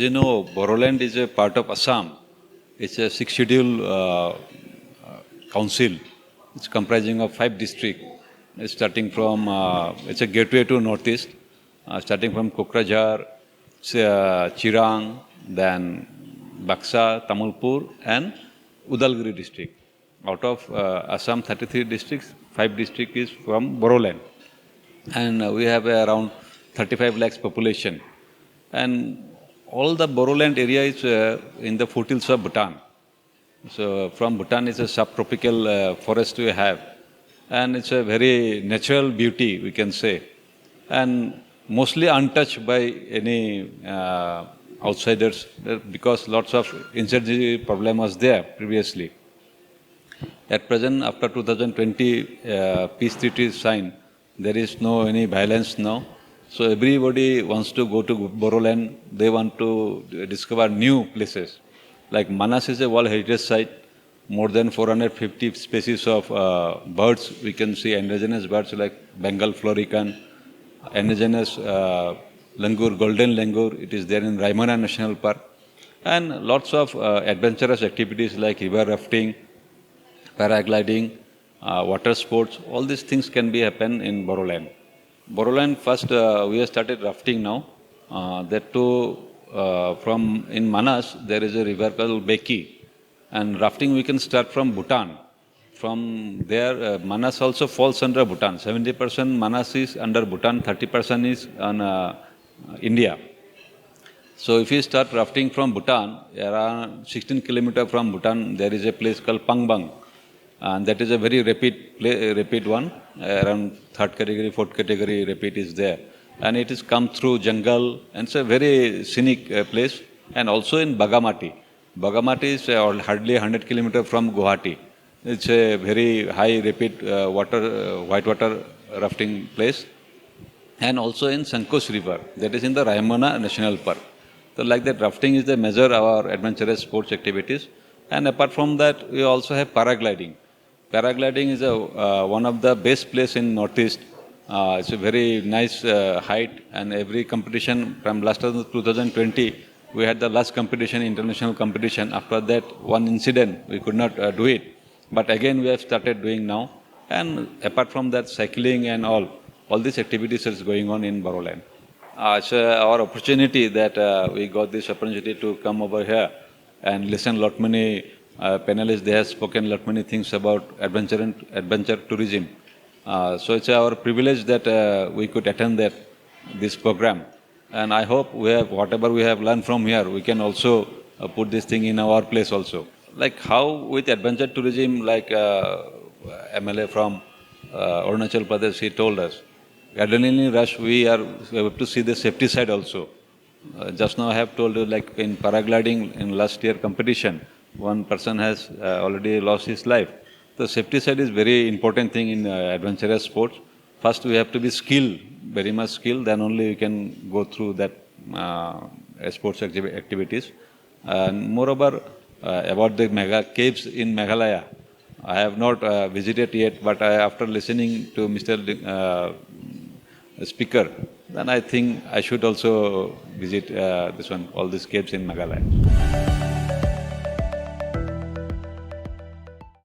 you know, Boroland is a part of Assam. It's a six schedule council. It's comprising of 5 districts. It's starting from, it's a gateway to northeast, starting from Kokrajhar, Chirang, then Baksa, Tamulpur, and Udalguri district. Out of Assam 33 districts, 5 districts is from Boroland. And we have around 35 lakhs population. And all the Boroland area is in the foothills of Bhutan. So from Bhutan is a subtropical forest we have. And it's a very natural beauty, we can say. And mostly untouched by any outsiders because lots of insurgency problem was there previously. At present, after 2020 peace treaty is signed, there is no any violence now. So everybody wants to go to Boroland. They want to discover new places. Like Manas is a World Heritage Site. More than 450 species of birds. We can see indigenous birds like Bengal florican, indigenous langur, golden langur. It is there in Raimana National Park. And lots of adventurous activities like river rafting, paragliding, water sports. All these things can be happen in Boroland. Boroland, first we have started rafting now. That too, from in Manas, there is a river called Beki. And rafting we can start from Bhutan. From there, Manas also falls under Bhutan. 70% Manas is under Bhutan, 30% is on India. So if you start rafting from Bhutan, around 16 kilometers from Bhutan, there is a place called Pangbang. And that is a very rapid one, around 3rd category, 4th category rapid is there. And it is come through jungle, and it's a very scenic place. And also in Bagamati. Bagamati is hardly 100 kilometers from Guwahati. It's a very high rapid whitewater rafting place. And also in Sankosh River, that is in the Raimana National Park. So like that, rafting is the major our adventurous sports activities. And apart from that, we also have paragliding. Paragliding is one of the best place in Northeast. It's a very nice height, and every competition from last 2020, we had the last competition, international competition. After that, one incident, we could not do it. But again, we have started doing now. And apart from that, cycling and all these activities is going on in Boroland. It's our opportunity that we got this opportunity to come over here and listen lot many panelists. They have spoken lot many things about adventure tourism. So it's our privilege that we could attend this program. And I hope whatever we have learned from here, we can also put this thing in our place also. Like how with adventure tourism, like MLA from Arunachal Pradesh, he told us, adrenaline rush, we have to see the safety side also. Just now I have told you, like in paragliding in last year competition, one person has already lost his life. The safety side is very important thing in adventurous sports. First we have to be skilled, very much skilled, then only we can go through that sports activities. And moreover, about the mega caves in Meghalaya, I have not visited yet, but after listening to Mr. Speaker, then I think I should also visit all these caves in Meghalaya.